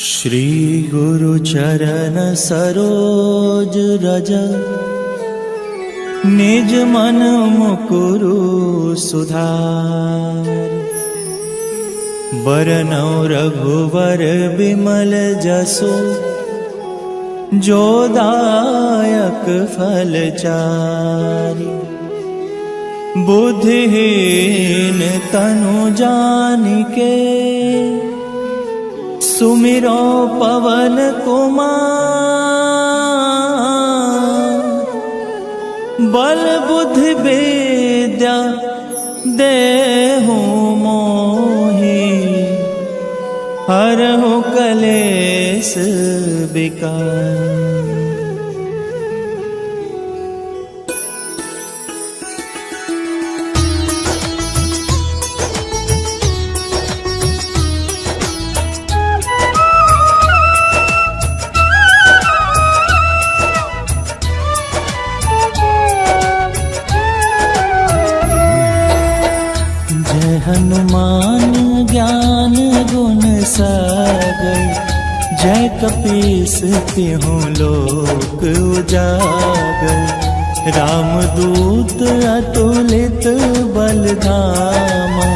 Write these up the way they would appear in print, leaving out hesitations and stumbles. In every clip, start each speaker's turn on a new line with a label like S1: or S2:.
S1: श्री गुरु चरण सरोज रज निज मन मुकुरु सुधार। बरनौ रघुवर बिमल जसु जो दायक फल चारि। बुद्धिहीन तनु जानिके सुमिरो पवन कुमार। बल बुद्धि विद्या देहु मोहि हरहु कलेश विकार। हनुमान ज्ञान गुण सागर जय कपीस तिहुँ लोक उजागर। रामदूत अतुलित बलधामा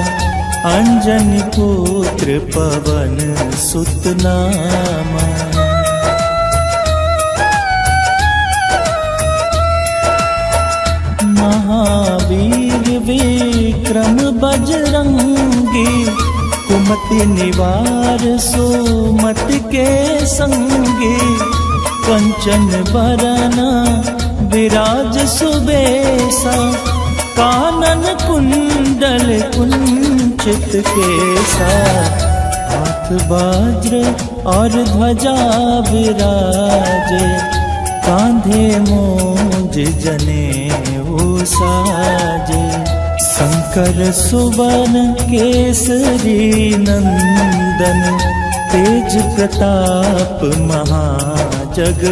S1: अंजनी पुत्र पवन सुत नामा। महावीर विक्रम बजरंगी कुमति निवार सुमति के संगी। कंचन बरना विराज सुबेसा कानन कुंडल कुंचित केसा। हाथ वज्र और ध्वजा विराजे कांधे मूंज जनेऊ साजे। शंकर सुवन केसरी नंदन तेज प्रताप महाजगवंदन।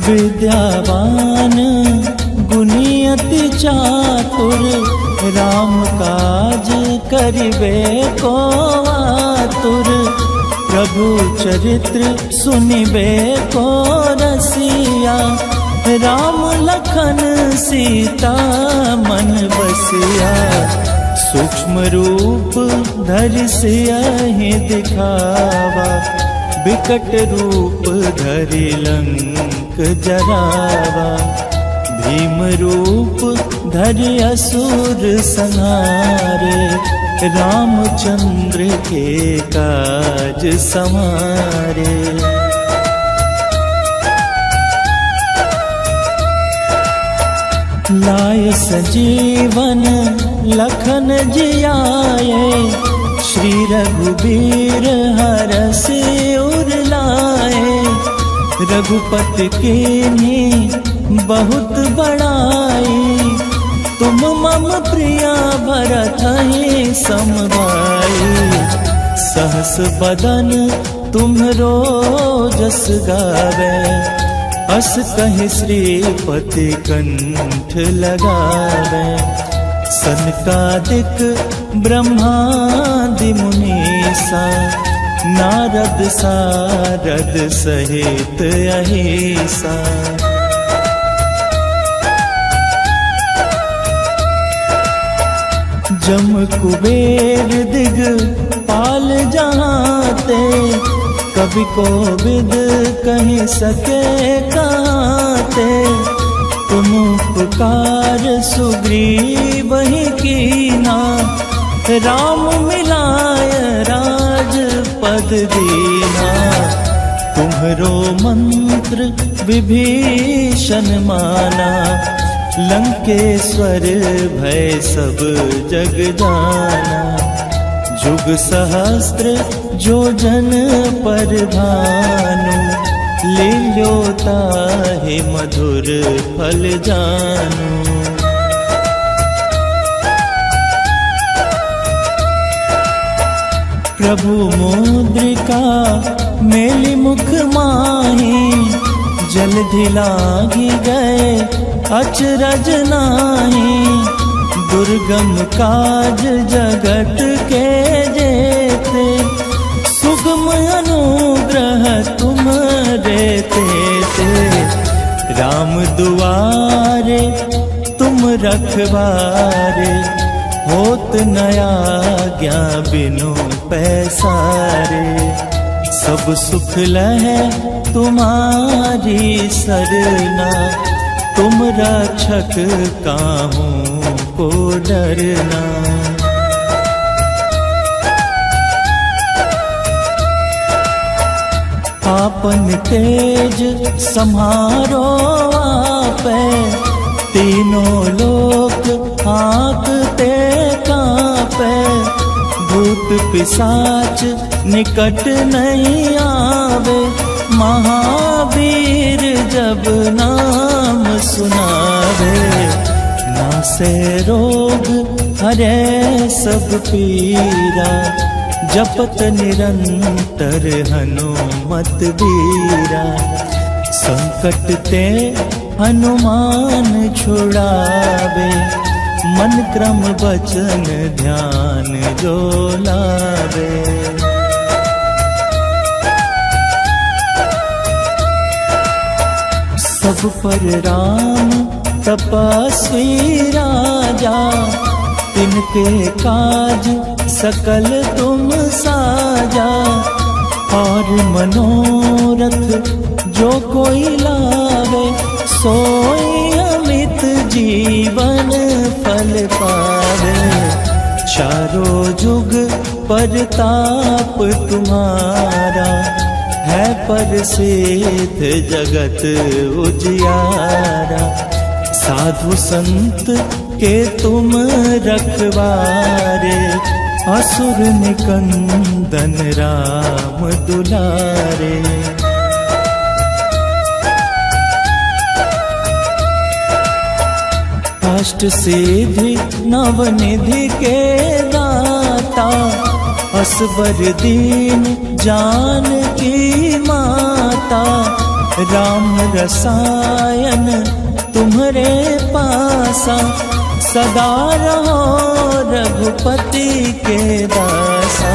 S1: विद्यावान गुणी अति चातुर राम काज करिबे को आतुर। प्रभु चरित्र सुनिबे को रसिया राम लखन सीता मन बसिया। सूक्ष्म रूप धरि सियहि दिखावा बिकट रूप धरि लंक जरावा। भीम रूप धरि असुर संहारे रामचंद्र के काज समारे। लाय सजीवन लखन जियाए श्री रघुबीर हरषि उर लाए। रघुपति कीन्ही बहुत बड़ाई तुम मम प्रिया भरतहि सम भाई। सहस बदन तुम्हरो जस गावे अस कहि श्रीपति कंठ लगावे। सनकादिक ब्रह्मादि मुनीसा नारद सारद सहित अहिसा। जम कुबेर दिग पाल जहाते कवि को विद कहीं सके कहते। तुम पुकार सुग्रीव ही कीना राम मिलाय राजपद दीना। तुम्हरो मंत्र विभीषण माना लंकेश्वर भय सब जग जाना। जुग सहस्त्र जो जन पर भानु लील्यो ताहि मधुर फल जानु। प्रभु मुद्रिका मेलि मुख माही जलधि लागी गए अचरज नाही। दुर्गम काज जगत के जेते, सुगम अनुग्रह तुम देते थे। राम दुआरे तुम रखवारे, होत नया ज्ञा बिनु पैसारे। सब सुख लहे तुम्हारी सरना, तुम रक्षक काहू को डरना। आपन तेज सम्हारो आपे, तीनों लोक हाँकते कांपे। भूत पिशाच निकट नहीं आवे, महावीर जब नाम सुनावे। नासे रोग हरे सब पीरा, जपत निरंतर हनुमत बीरा। संकट ते हनुमान छुड़ावे, मन क्रम वचन ध्यान जो लावे। सब पर राम तपस्वी राजा, इनके काज सकल तुम साजा। और मनोरथ जो कोई लावे, सोई अमित जीवन फल पावे। चारों जुग परताप तुम्हारा, है प्रसिद्ध जगत उजियारा। साधु संत के तुम रखवारे, असुर निकंदन राम दुलारे। अष्ट सिद्धि नवनिधि के दाता, असबर दीन जानकी माता। राम रसायन तुम्हरे पासा, सदा रहो रघुपति के दासा।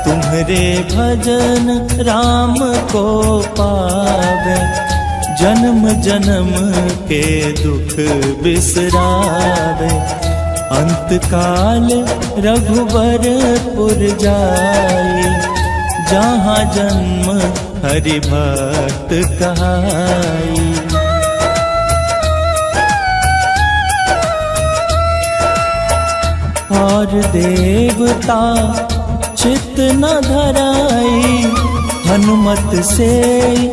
S1: तुम्हरे भजन राम को पावे, जन्म जन्म के दुख बिसरावे। अंत काल रघुवरपुर जाई, जहाँ जन्म हरि भक्त कहाई। और देवता चित्त न धराई, हनुमत से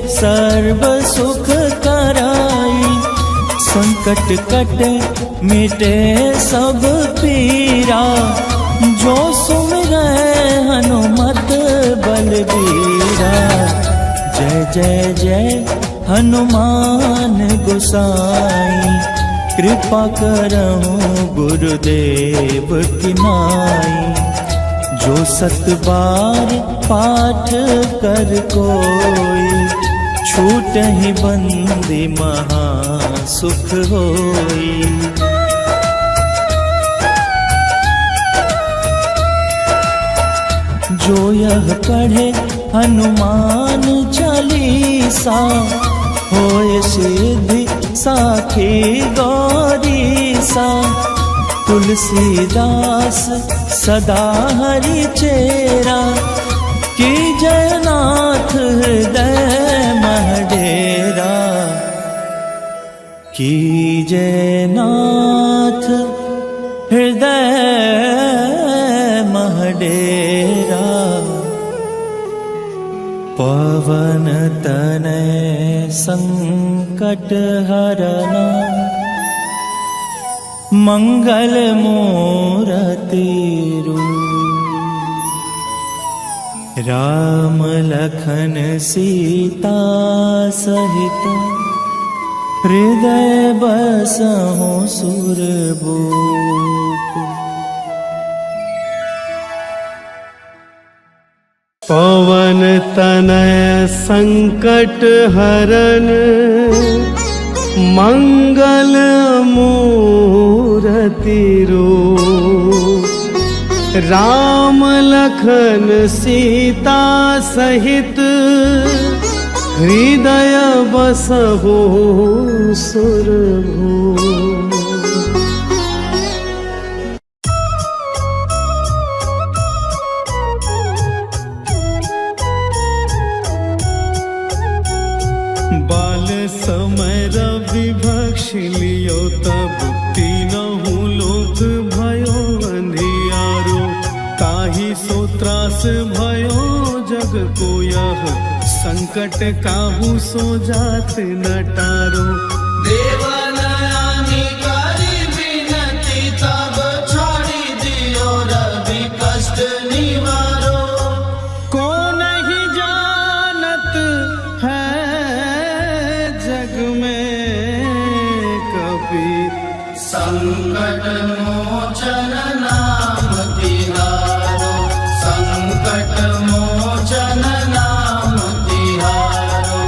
S1: सर्व सुख कराई। संकट कटे मिटे सब पीरा, जो सुमिरै हनुमत बलबीरा। जय जय जय हनुमान गोसाई, कृपा करहु गुरुदेव की नाई। जो सत बार पाठ कर कोई, छूटहि बंदी महा सुख होई। जो यह पढ़े हनुमान चालीसा, होय सिद्धि साखी गौरीसा। तुलसीदास सदा हरि चेरा, की जयनाथ हृदय महडेरा। की जयनाथ हृदय महडेरा। पवन तनय संकट हरना, मंगल मूरति रूप। राम लखन सीता सहित, हृदय बसहु सुरभूप।
S2: पवन तनय संकट हरन, मंगल मूरति तीरो राम लखन सीता सहित हृदय बसहु सुरभू।
S1: बाल समय रवि भक्ष लियो तब तीनहु लोक भयो अंधियारो। ताहि सो त्रास भयो जग को यह संकट काहू सो जात न टारो।
S3: देवनयानी करी विनती तब छोड़ी दियो रवि कष्ट निवारो।
S1: को नहीं जानत है जग में कपि
S3: संकट मोचन नाम तिहारो। संकट मोचन नाम तिहारो।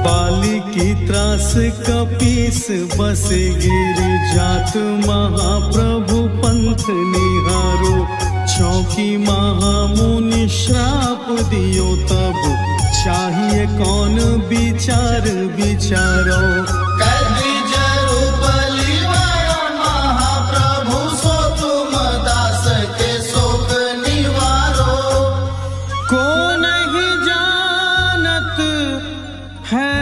S1: बाली की त्रास कपीस बसे गिर जात महाप्रभु पंथ निहारो। चौकी महामुनि श्राप दियो तब चाहिए कौन विचार विचारो।
S3: कभी जरूप लिवायो महाप्रभु सो तुम दास के शोक निवारो।
S1: को नहीं जानत है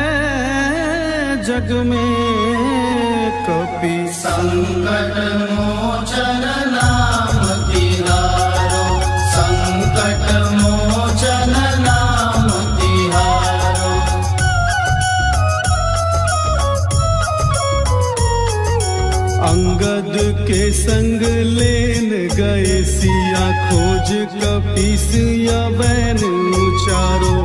S1: जग में कपि
S3: संकट मोचन नाम तिहारो। संकट मोचन नाम तिहारो।
S1: अंगद के संग लेन गए सिया खोज कपीस या बैन उचारो।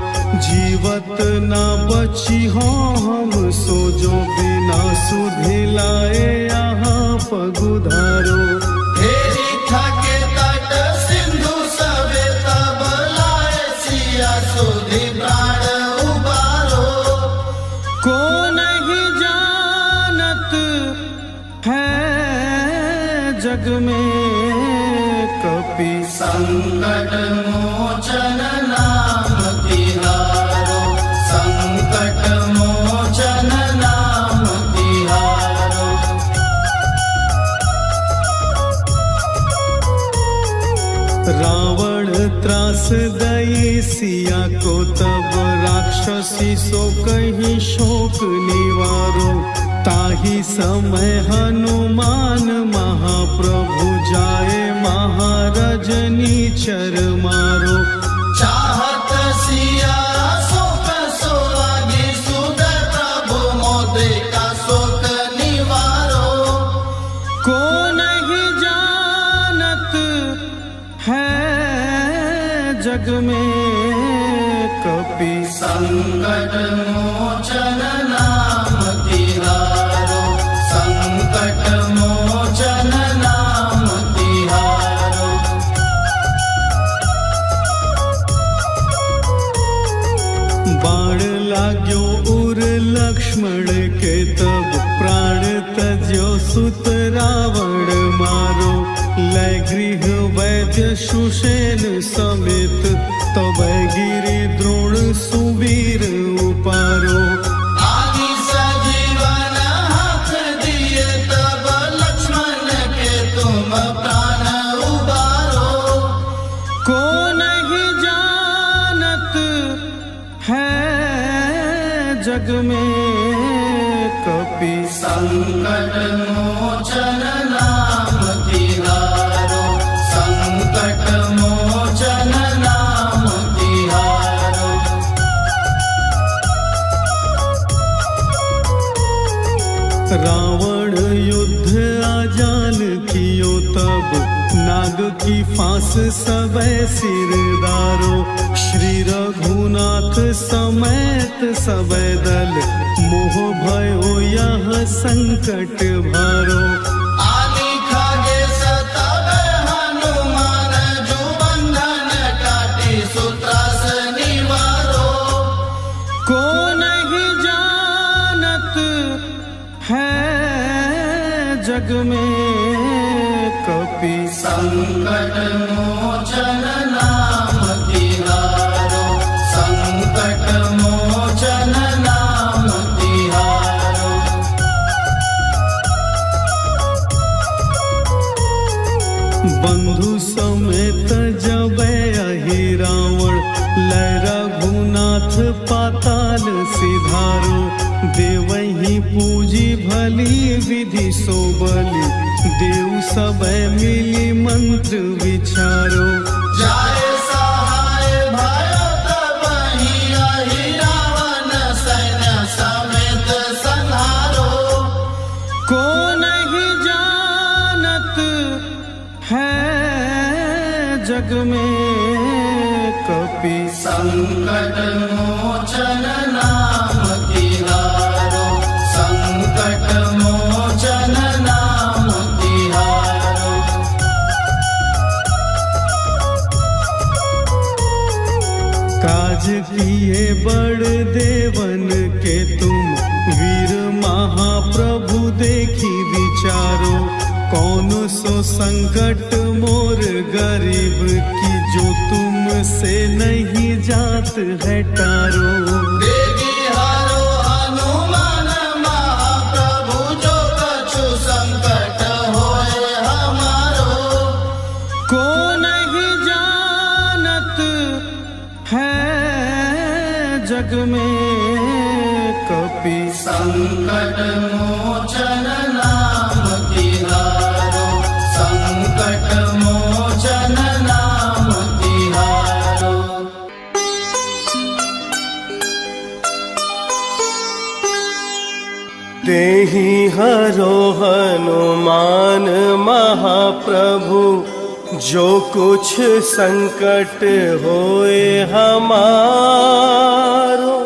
S1: जीवत ना बची हो हम सोजो बिना सुधे लाए यहाँ पगुधारो।
S3: हेरी थके तट सिंधु सबे तब लाए सिया सुधि प्राण उबारो।
S1: को नहीं जानत है जग में कपि
S3: संकट मोचन नाम तिहारो। संकट मोचन नाम तिहारो।
S1: रावण त्रास दई सिया को तब राक्षसी सो कहीं शोक निवारो। ताहि समय हनुमान महाप्रभु जाए महारजनी चर मारो।
S3: चाहत सिया शोक सोआदि सुध प्रभु मोदे का शोक निवारो।
S1: को नहीं जानत है जग में कपि
S3: संकट मोचन नाम तिहारो। संकट मोचन नाम तिहारो।
S1: बाण लाग्यो उर लक्ष्मण के तब प्राण तज्यो सुत रावण मारो। लय गृह वैद्य सुषेण समेत तब गिरि द्रोण सुवीर उपारो।
S3: आदि सजीवन हाथ दिए तब लक्ष्मण के तुम प्राण उबारो।
S1: को नहीं जानत है जग में कपि
S3: संकट मोचन नाम तिहारो। संकट मोचन नाम तिहारो।
S1: रावण युद्ध आजान कियो तब नाग की फांस सबे सिरदारो। श्री रघुनाथ समेत सबे दल मोह भयो यह संकट भारो।
S3: आदि खागे सतब हनुमान जो बंधन काटी सूत्रास निवारो।
S1: को नहीं जान
S2: जग में कपि
S3: संकट मोचन नाम तिहारो, संकट मोचन नाम तिहारो।
S1: बंधु समेत जबै अहि रावण, लय रघुनाथ पाताल सिधारो। देवहि पूजी भली विधि सो बलि, देव सबे मिली मंत्र विचारो।
S3: जाय सहाय भयो तबहि अहि रावण, सैन्य समेत संहारो।
S2: को नहीं जानत है जग में कपि
S3: संकट मोचन नाम तिहारो, संकट मोचन नाम तिहारो।
S1: काज किए बड़ देवन के तुम, वीर महाप्रभु देखी विचारो। कौन सो संकट मोर गरीब की, जो तुमसे नहीं जात है टारो।
S3: देवी हरो हनुमान महाप्रभु, जो कछु संकट होए हमारो।
S2: को नहीं जानत है जग में कपि
S3: संकट मोचन नाम तिहारो, संकट मोचन नाम तिहारो।
S2: तेहि हरो हनुमान महाप्रभु, जो कुछ संकट होए हमारो।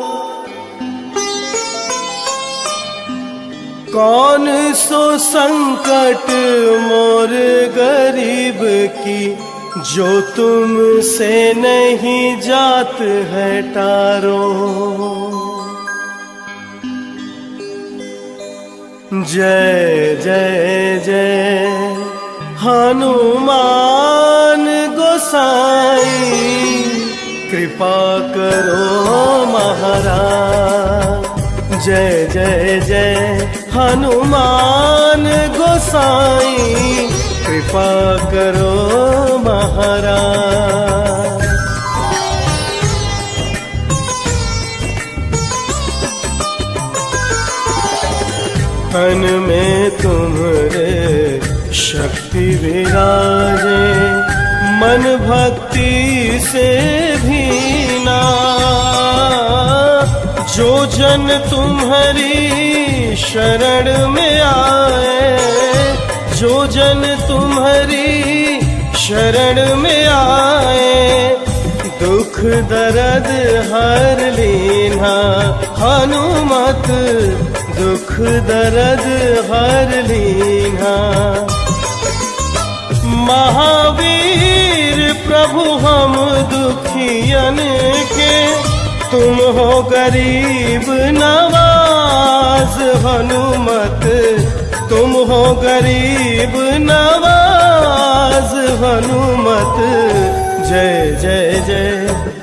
S2: कौन सो संकट मोर गरीब की, जो तुमसे नहीं जात है टारो। जय जय जय हनुमान गोसाई, कृपा करो महाराज। जय जय जय हनुमान गोसाई, कृपा करो महाराज। तन में तुम्हारे शक्ति विराजे, मन भक्ति से भीना। जो जन तुम्हारी शरण में आए, जो जन तुम्हारी शरण में आए, दुख दर्द हर लीना। हनुमत दुख दर्द हर लीना। महावीर प्रभु हम दुखियन के, तुम हो गरीब नवाज। हनुमत तुम हो गरीब नवाज। हनुमत जय जय जय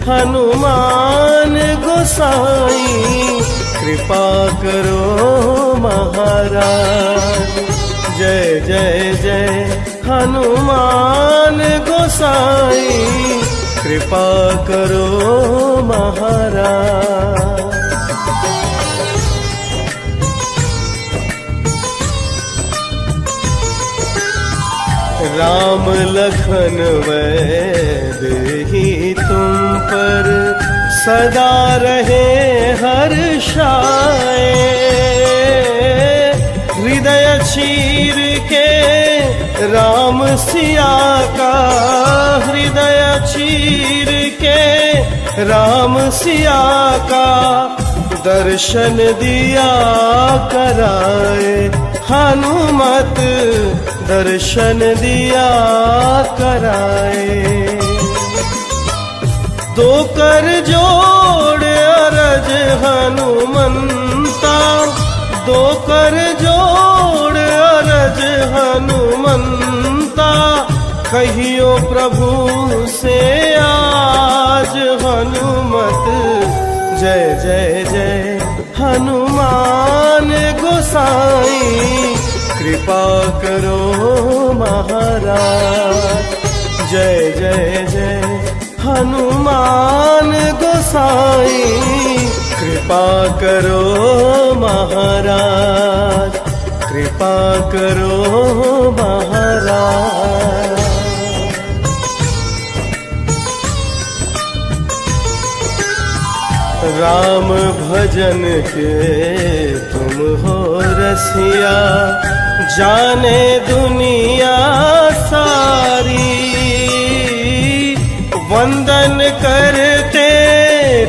S2: हनुमान गोसाई, कृपा करो महाराज। जय जय जय हनुमान गोसाई, कृपा करो महाराज। राम लखन वैदेही तुम पर सदा रहे हर्षाए। हृदय चीर के राम सिया का, हृदय चीर के राम सिया का दर्शन दिया कराए। हनुमत दर्शन दिया कराए। दो कर जोड़ अरज हनुमंता, दो कर जोड़ अरज हनुमंता, कहियो प्रभु से आज हनुमत। जय जय जय हनुमान गोसाई, कृपा करो महाराज। जय जय जय हनुमान गोसाई, कृपा करो महाराज, कृपा करो महाराज। राम भजन के तुम हो रसिया, जाने दुनिया सारी। वंदन करते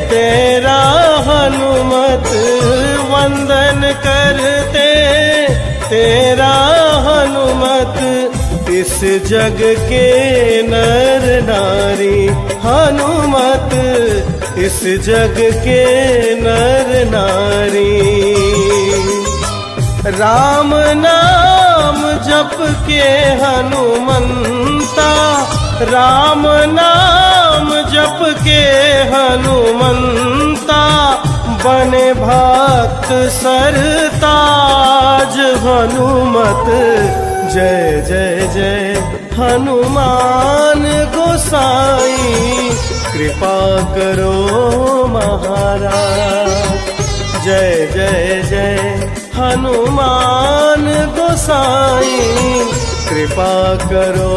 S2: तेरा हनुमत, वंदन करते तेरा हनुमत। इस जग के नर नारी हनुमत, इस जग के नर नारी। राम नाम जप के हनुमंता, राम नाम जप के हनुमंता। बने भक्त सरताज हनुमत। जय जय जय हनुमान गोसाई, कृपा करो महाराज। जय जय जय हनुमान गोसाई, कृपा करो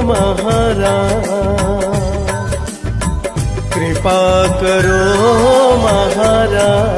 S2: महाराज, कृपा करो महाराज।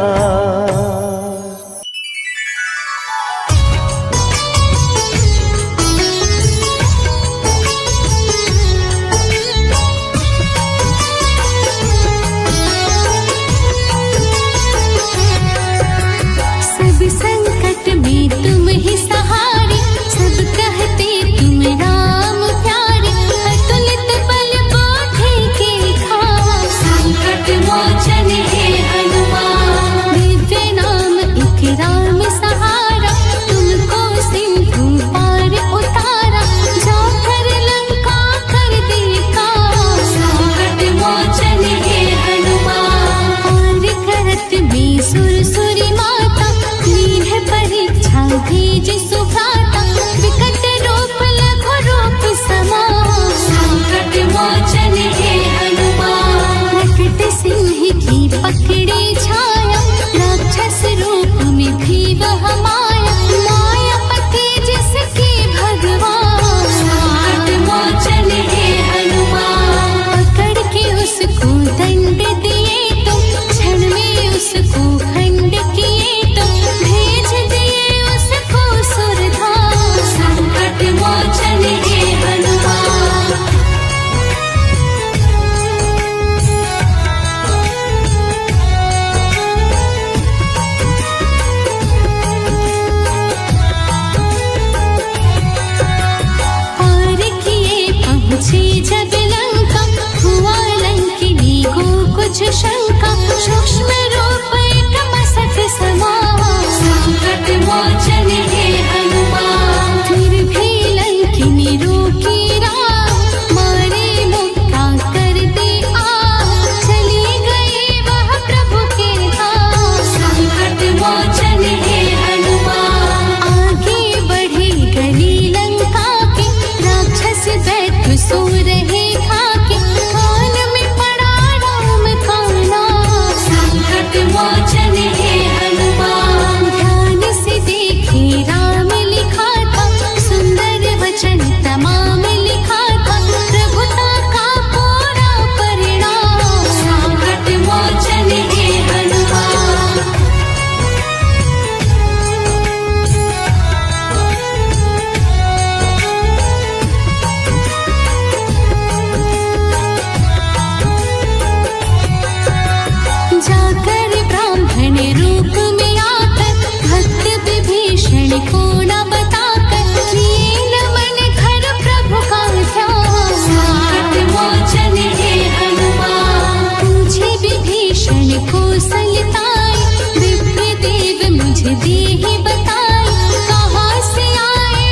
S4: दे ही बताए कहाँ से आए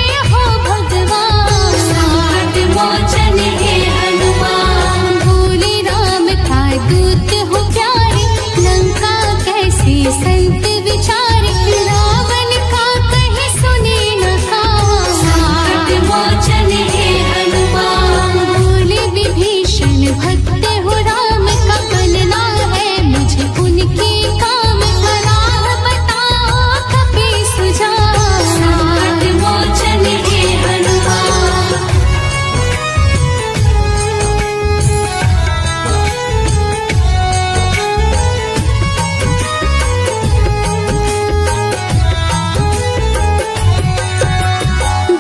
S4: संत विचारे, रावण का कहे सुने न कावा। संकट मोचन हे हनुमान, बोले विभीषण भक्त हो राम का, बनना है मुझे उनके काम। राह बताओ कभी सुझाव, संकट मोचन हे हनुमान।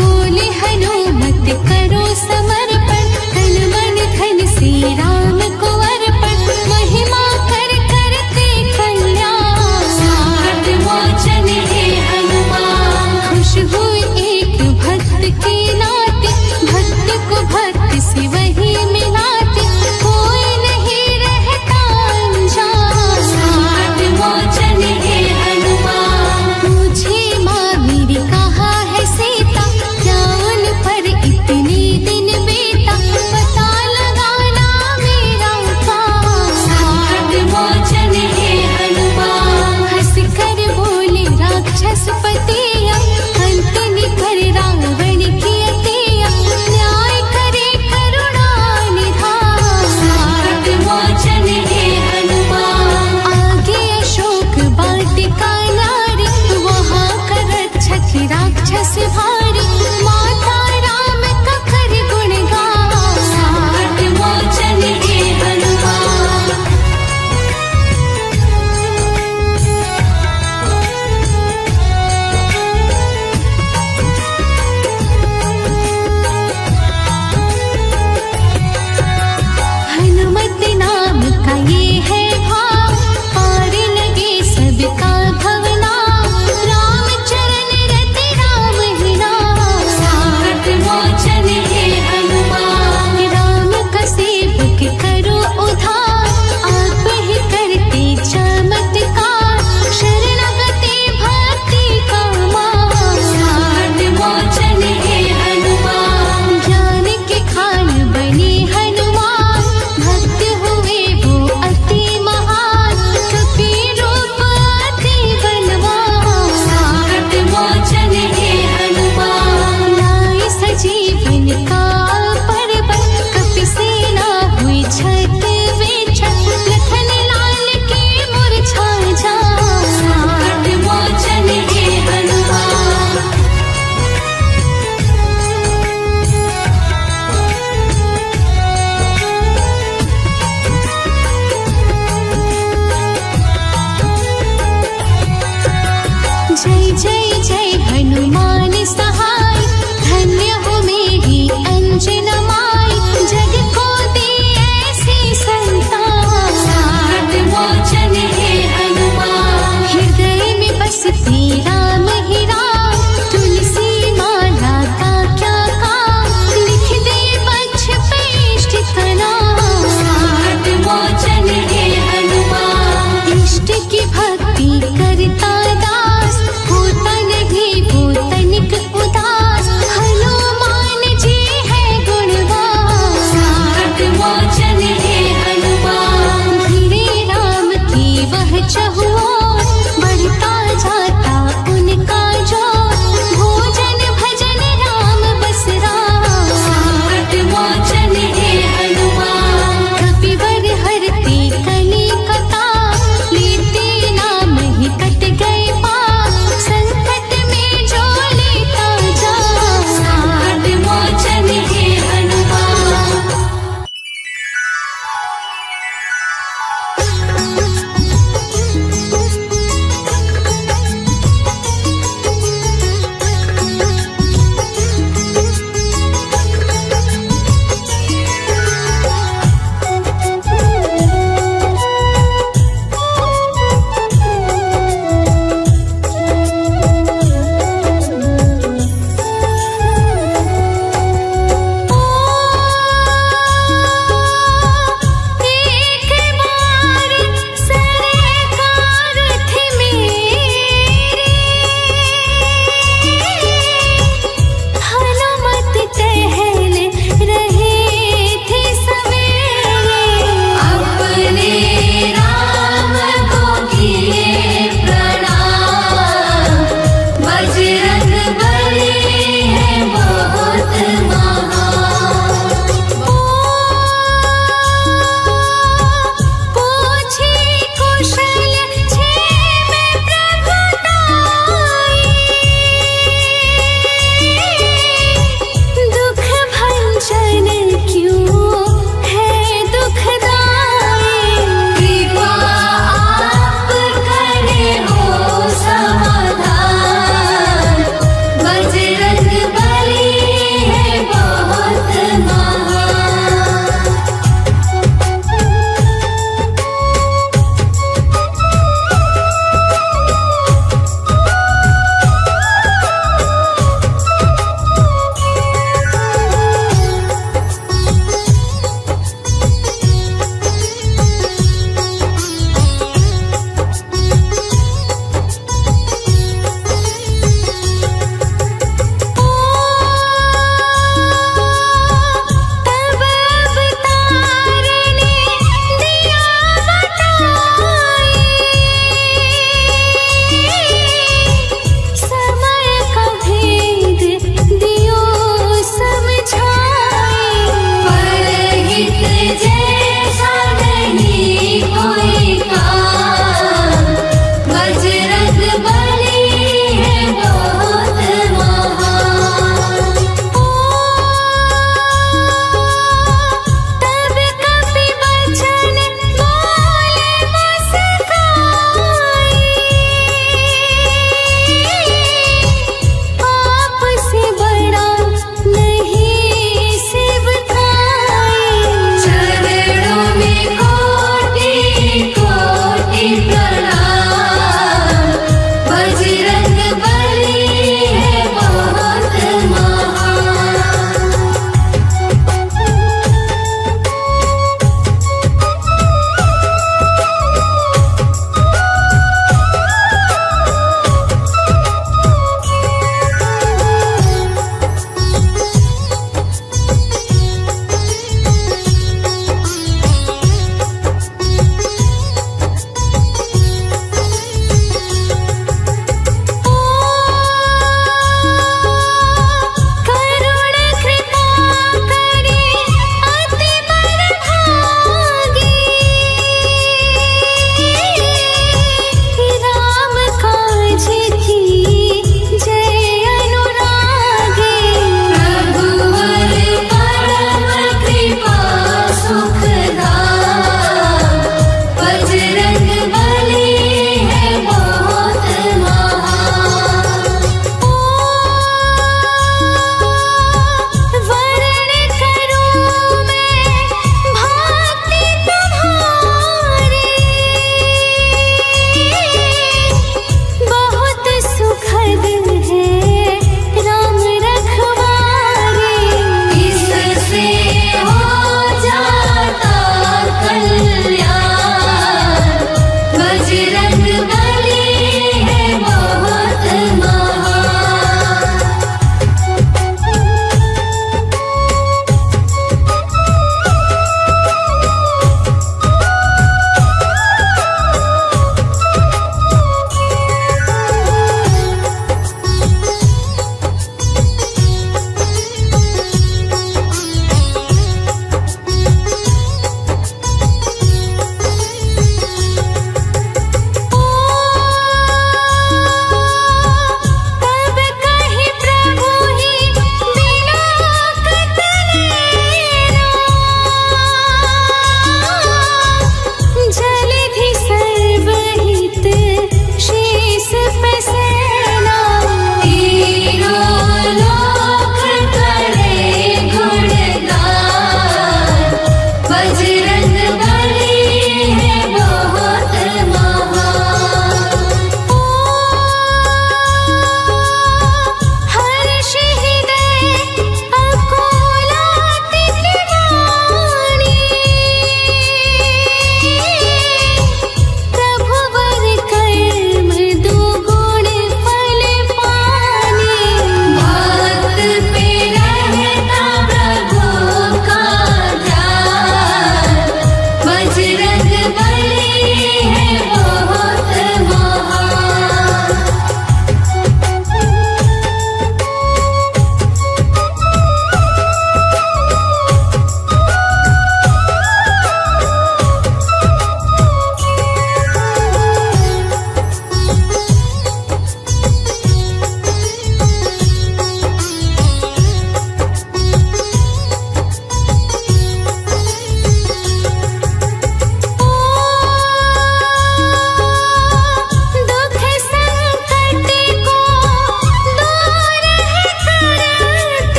S4: बोले हनुमत करो समर्पण, तन मन धन से राम को अर्पण। महिमा कर करते कल्याण, संकट मोचन हे हनुमान। खुश हुए एक भक्त के नाते, भक्त को भक्त से वही मिलाते। कोई नहीं रहता अनजान, संकट मोचन हे हनुमान। मुझे माँ मेरी कहा है सीता, क्या उन पर इतने दिन बीता। पता लगाना मेरा काम, संकट मोचन हे हनुमान। हंस कर बोले राक्षस पतिया, अंत निकर रावण की अतिया। न्याय करे करुणा निधान, संकट मोचन हे हनुमान। आगे अशोक वाटिका नारी, वहाँ कर रक्षक राक्षस भारी। माता राम का कर गुणगान, संकट मोचन हे हनुमान। हनुमत नाम का ये है भाव, पार लगे सबका भवना। रामचरण रति राम ही नाम, संकट मोचन हे हनुमान। राम का सेवक करो उद्धार, आप ही करते चमत्कार। शरणागति भक्ति का मान, संकट मोचन हे हनुमान। ज्ञान के खान बने हनुमान, भक्त हुए वो अति महान। कपि रूप अति बलवान, संकट मोचन हे हनुमान। लाए सजीवन काल पर्वत, कपि सेना हुई छत विछत। लखन लाल की मूर्छा जान, संकट मोचन हे हनुमान। जय जय जय हनुमान सहाय, धन्य हो मेरी अंजना माई। जग को दी ऐसी संतान, संकट मोचन हे हनुमान। हृदय में बसती राम ही राम, तुलसी माला का क्या काम। लिख दे वक्ष पे इष्ट का नाम, संकट मोचन हे हनुमान। इष्ट की भक्ति करता दास, होता नहीं वो तनिक उदास। हनुमान जी है गुणवान, संकट मोचन हे हनुमान। धीरे राम की वह चहुओर, बढ़ता जाता उनका जोर। भोजन भजन राम बस राम, संकट मोचन हे हनुमान। कपिवर हरते कली कथा, लेते नाम ही कट गए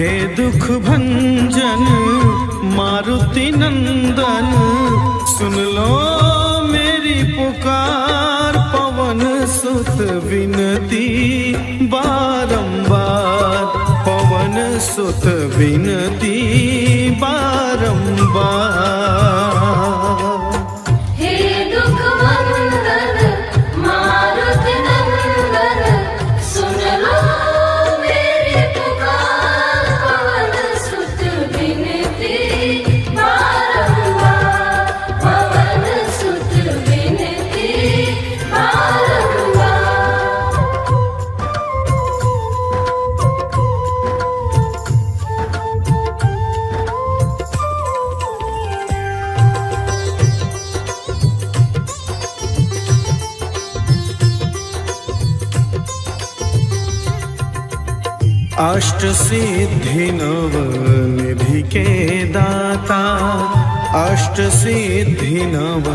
S1: हे दुख भंजन मारुति नंदन, सुन लो मेरी पुकार। पवन सुत विनती बारंबार, पवन सुत विनती बारंबार।
S4: हे दुख भंजन मारुति नंदन, सुन लो मेरी पुकार। पवन सुत विनती बारंबार, पवन सुत विनती बारंबार।
S1: अष्ट सिद्धि नव निधि के दाता, अष्ट सिद्धि नव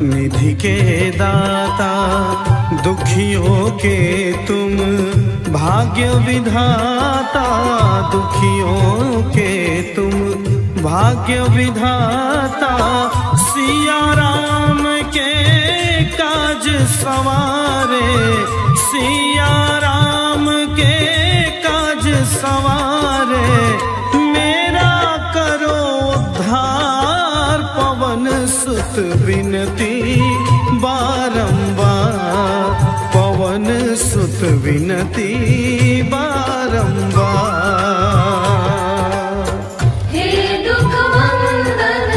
S1: निधि के दाता। दुखियों के तुम भाग्य विधाता, दुखियों के तुम भाग्य विधाता। सिया राम के काज सवारे, सिया राम के काज सवारे। मेरा करो उद्धार, पवन सुत विनती बारंबार, पवन सुत विनती बारंबार।
S4: हे दुख भंजन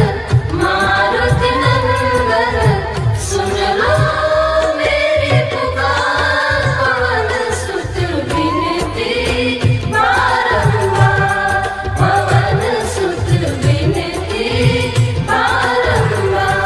S4: मारुति नंदन, सुन लो मेरी पुकार। पवन सुत विनती बारंबार, पवन सुत विनती बारंबार।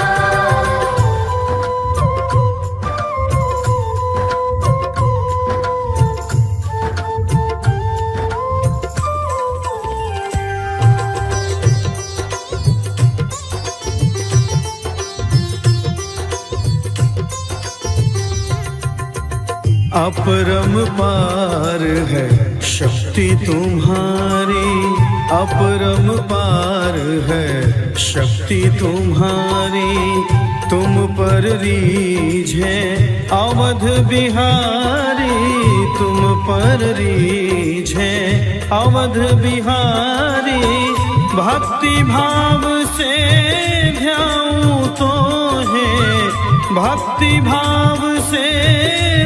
S1: अपरम पार है शक्ति तुम्हारी, अपरम पार है शक्ति तुम्हारी। तुम पर रीझ है अवध बिहारी, तुम पर रीझ है अवध बिहारी। भक्ति भाव से ध्याऊं तो है, भक्ति भाव से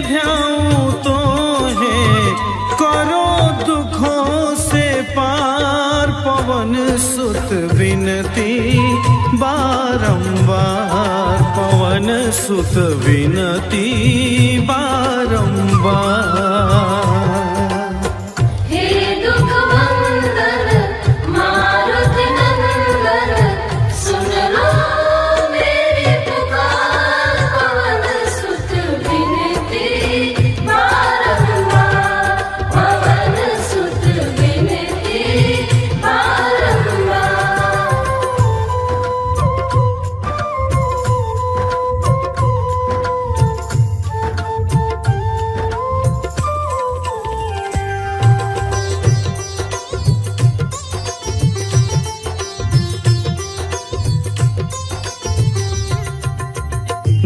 S1: ध्याऊं तो है। करो दुखों से पार, पवन सुत विनती बारंबार, पवन सुत विनती बारंबार।
S4: हे दुख भंजन मारुति नंदन, सुन लो मेरी पुकार। पवन सुत विनती बारंबार, पवन सुत विनती बारंबार।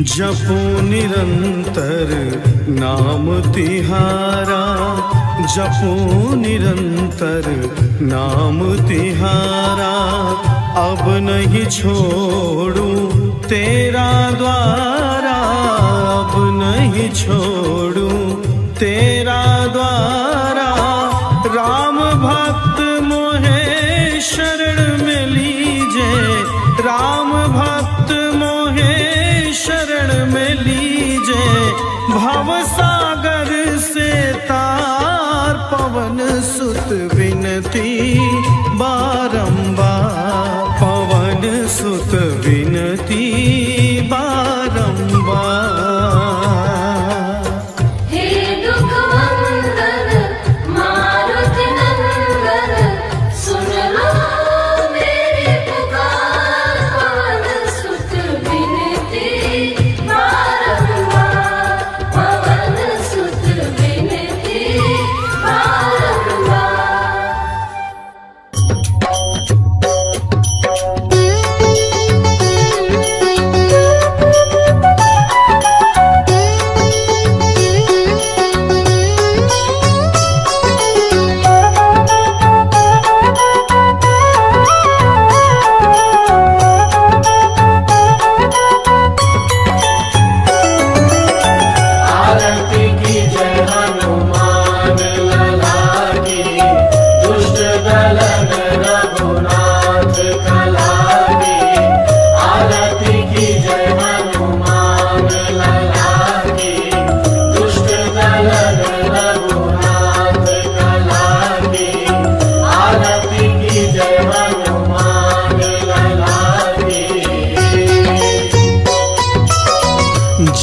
S1: जपो निरंतर नाम तिहारा, जपो निरंतर नाम तिहारा। अब नहीं छोड़ू तेरा द्वारा, अब नहीं छोड़ू तेरा द्वारा। राम भक्त मोहे शरण में लीजे, राम भक्त मोहे शरण में लीजे। भव सागर से तार, पवन सुत विनती बारंबार, पवन सुत विनती बारंबार।
S4: हे दुख भंजन मारुति नंदन, सुन लो मेरी पुकार। पवन सुत विनती बारंबार, पवन सुत विनती बारंबार।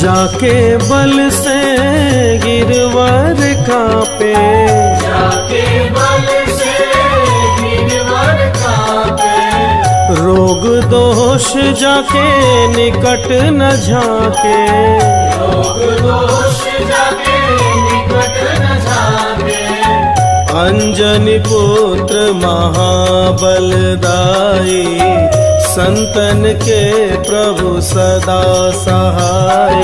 S1: जाके बल से गिरवर कांपे,
S3: जाके बल से गिरवर कांपे,
S1: रोग दोष जाके निकट न झाके,
S3: रोग दोष जाके निकट न झाके।
S1: अंजनी पुत्र महाबलदाई, संतन के प्रभु सदा सहाय।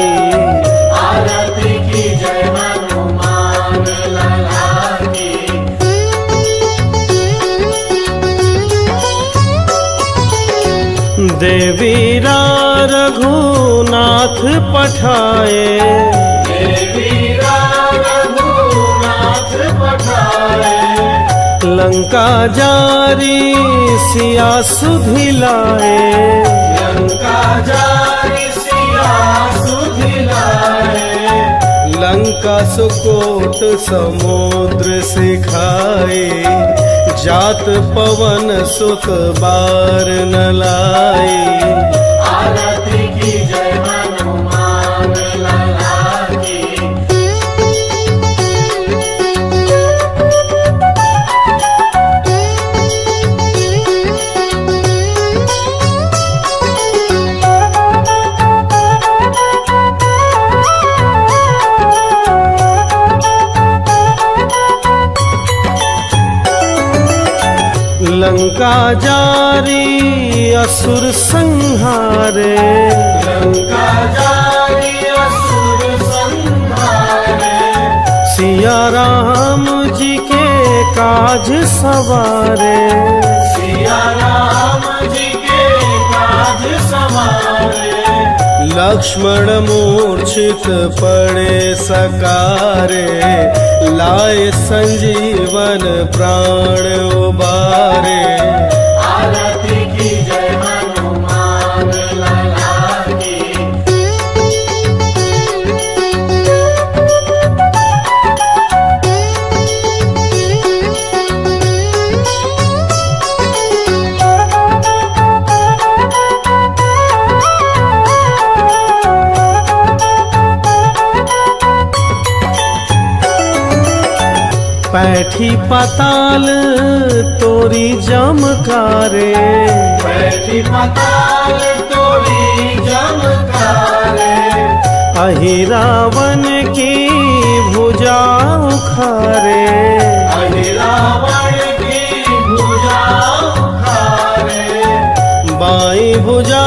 S3: आरती की जय हनुमान लला की।
S1: देवीरा रघुनाथ पठाए,
S3: देवीरा रघुनाथ पठाए,
S1: लंका जारी सिया सुधिलाए।
S3: लंका जारी सिया सुधिलाए,
S1: लंका सुकोट समुद्र सिखाए, जात पवन सुत बार न लाए।
S3: आरती की जय हनुमान लला की।
S1: लंका जारी असुर संहारे,
S3: लंका जारी असुर संहारे,
S1: सिया राम जी के काज सवारे।
S3: सिया राम जी के काज सवारे,
S1: लक्ष्मण मूर्छित पड़े सकारे, लाए संजीवन प्राण उबारे।
S3: आरती की जय हनुमान लला की।
S1: पैठी पाताल तोरी जमकारे,
S3: बैठी पताल तोड़ी जमकारे,
S1: अहि रावण की भुजा उखारे।
S3: अहि रावण की भुजा उखारे,
S1: बाई भुजा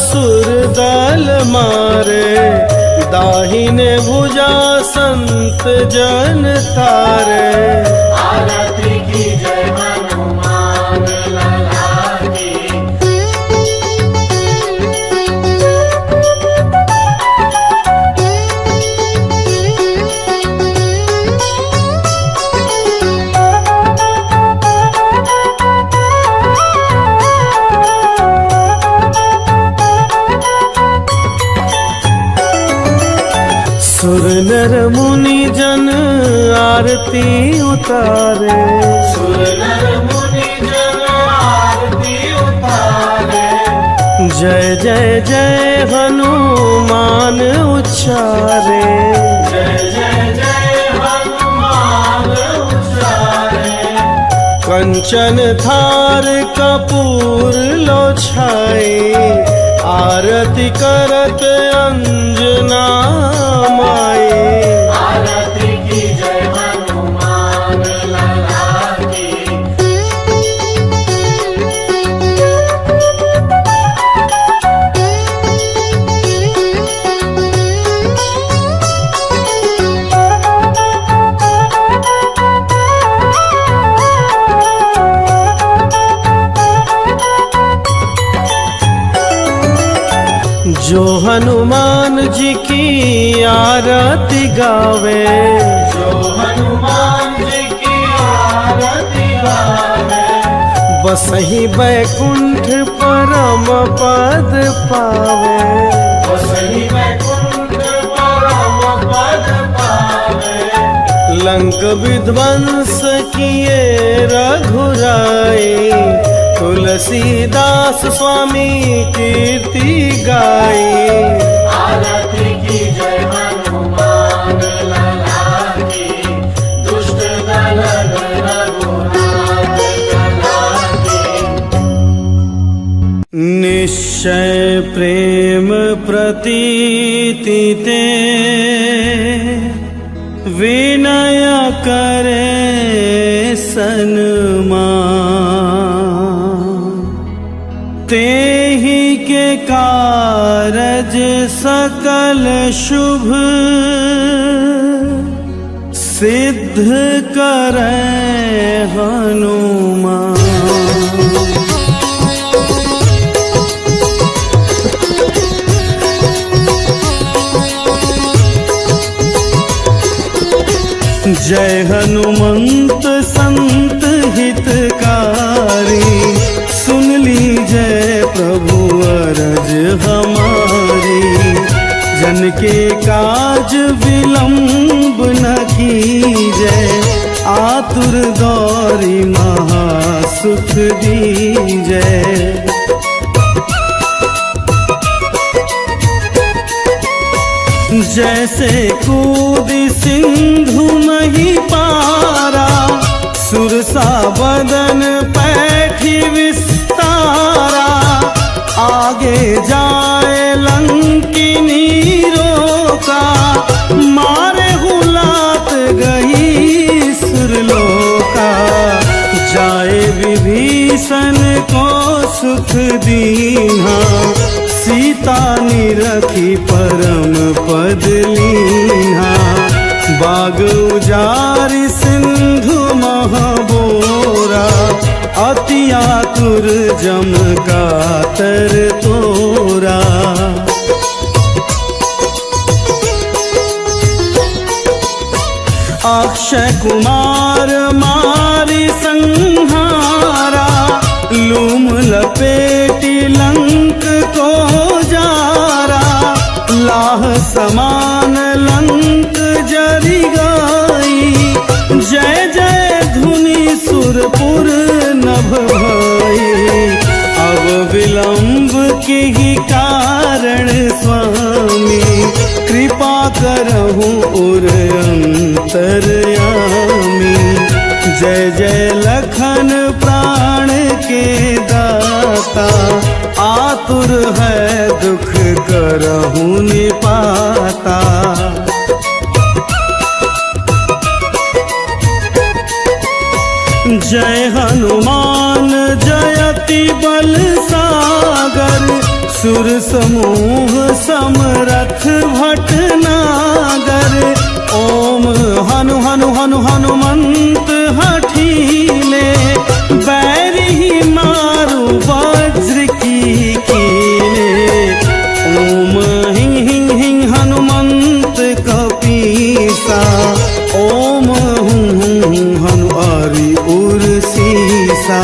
S1: सुर दल मारे, दाहिने भुजा संत जन तारे।
S3: आरती की जय हनुमान लला की।
S1: सुर नर मुनि जन आरती उतारे,
S3: सुर नर मुनि जन आरती उतारे,
S1: जय जय जय हनुमान उच्चारे।
S3: जय जय जय हनुमान उच्चारे,
S1: कंचन थार कपूर लो छाई, आरती करत अंजना माई।
S3: आरती की जय हनुमान लला की।
S1: जो हनुमान जी की आरती गावे,
S3: जो हनुमान जी की आरती गावे,
S1: बसहि बैकुंठ परम पद पावे।
S3: बसहि बैकुंठ परम पद पावे,
S1: लंक विध्वंस किए रघुराई, तुलसीदास स्वामी कीर्ति गाई।
S3: आरती
S1: निश्चय प्रेम प्रतीति ते विनय करे सन्मान। तेहि के कारज सकल शुभ सिद्ध करे हनुमान। जय हनुमंत संत हितकारी, सुन लीजय प्रभु अरज हमारी। जन के काज विलंब न कीजय, आतुर दौरी महासुख दीजय। जैसे कूदी सिंधु मही पारा, सुरसा बदन पैठी विस्तारा। आगे जाए लंकिनी रोका, मारे हुलात गई सुरलोका। जाए विभीषण को सुख दीन्हा, सीता निरखी परम पद लीन्हा। बाग उजारि सिंधु महबोरा, अति आतुर जम कातर तोरा। अक्षय कुमार मारि संहारा, लूम लपेटी लंक को जारा। लाह समान लंक जरि गाई, जय जय धुनि सुरपुर नभ भाई। अब विलंब के ही कारण स्वामी, कृपा करहु उर अंतरयामी। जय जय लखन प्राण के दाता, आतुर है दुख करहु निपाता। जय हनुमान जयति बल सागर, सुर समूह समरथ भटनागर। ओम हनु हनु हनु हनुमंत हठीले, बैरी मारु वज्र की कीले। ओम हिं हिं हिं हनुमंत कपीसा, ओम हुं हुं हनु आरि उर सीसा।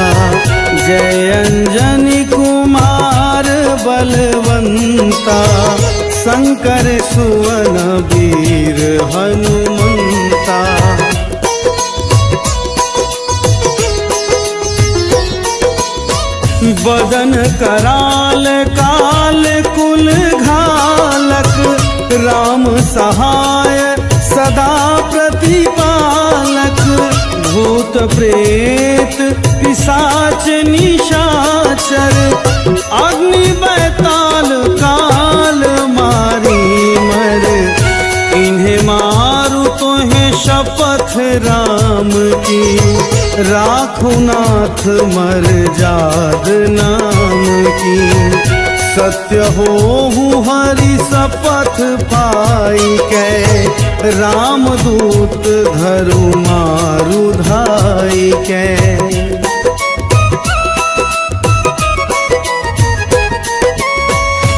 S1: जय अंजनी कुमार बलवंता, शंकर सुवन वीर हनुमंता। बदन कराल काल कुल घालक, राम सहाय सदा प्रतिपालक। भूत प्रेत पिशाच निशाचर, अग्नि बैताल काल मारी मर। इन्हें मारू तोहें शपथ राम की, राखो नाथ मर जाद नाम की। सत्य होहु हरि शपथ पाई कै, राम दूत धरु मारु धाई कै।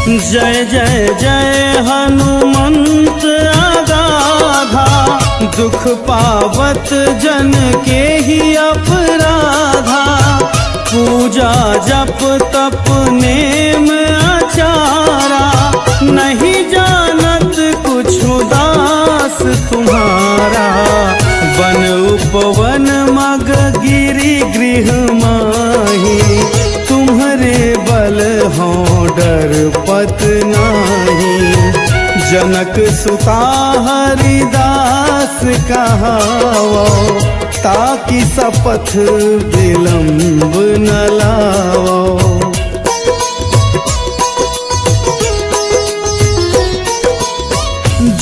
S1: जय जय जय हनुमंत अगाधा, दुख पावत जन के ही अपराधा। पूजा जप तप नेम आचारा, नहीं जानत कुछ दास तुम्हारा। वन उपवन मग गिरि गृह माही, तुम्हारे बल हो डर पत नाही। जनक सुता हरिदास कहावो, ताकि शपथ विलंब न लाओ।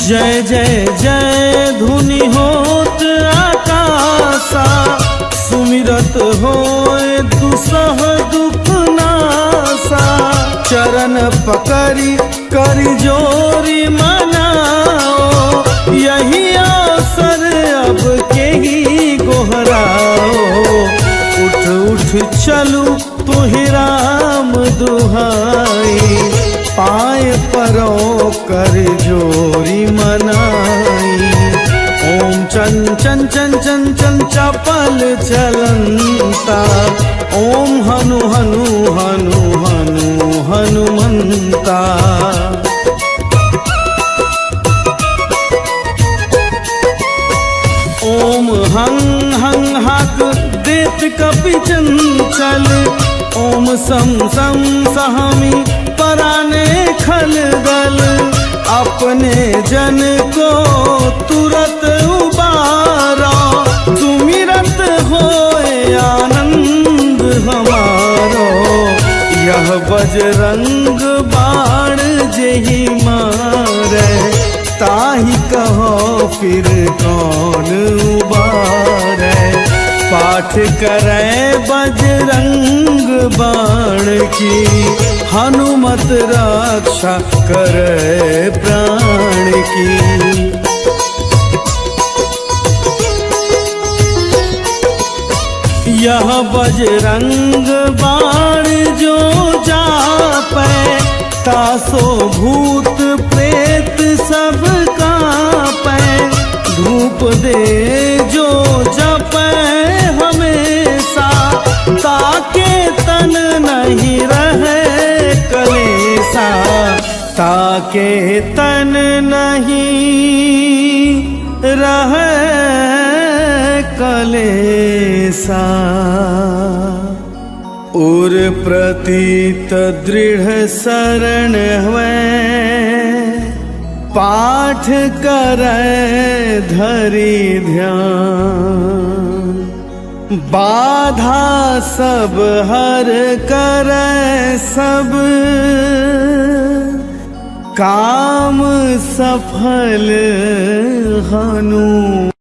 S1: जय जय जय धुनि होत आकाशा, सुमिरत होए दुसह दुख नासा। चरण पकड़ी करी जोरी मनाओ, यही अवसर अब के ही गोहराओ। उठ उठ चलू तुहि राम दुहाई, पाए परो कर जोरी मनाई। ओम चन चन चन चन चन चपल चलंता, ओम हनु हनु हनु हनु हनुमंता। ओम हं हं हक देत कपि चंचल, ओम सम सम सहमी पराने खलगल। अपने जन को तुरत उबारा, सुमिरत होए आनंद हमारो। यह बजरंग बाण जेहि मारे, ताहि कहो फिर कौन उबारे। पाठ करे बजरंग बाण की, हनुमत रक्षा करे प्राण की। यह बजरंग बाण जो जापै, तासो भूत प्रेत सब कांपै। धूप दे जो जपै हमेशा, ताके तन नहीं रहे कलेसा। ताके तन नहीं रहे कलेसा। उर प्रतीत दृढ़ शरण हुए, पाठ करे धरि ध्यान। बाधा सब हर करे सब, काम सफल हनु।